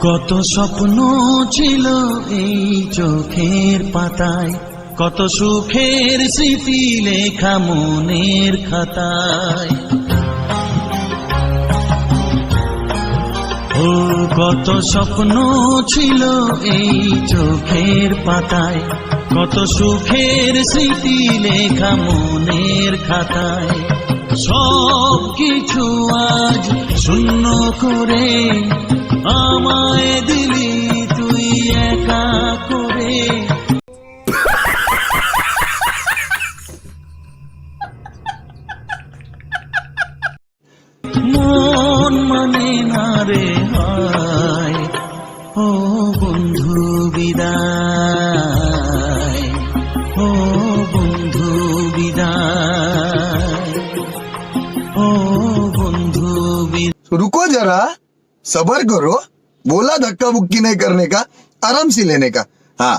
কত স্বপ্ন ছিল এই চোখের পাতায়, কত সুখের স্মৃতি লেখা মনের খাতায়। ও কত স্বপ্ন ছিল এই চোখের পাতায়, কত সুখের স্মৃতি লেখা মনের খাতায়। সব কিছু আজ শূন্য করে আমায় দিলি তুই একা করে। মন মানে না রে হায়, ও বন্ধু বিদায়, ও বন্ধু বিদায়, ও বন্ধু বিদায়। रुको जरा, सबर करो। बोला धक्का बुक्की नहीं करने का, आराम से लेने का। हाँ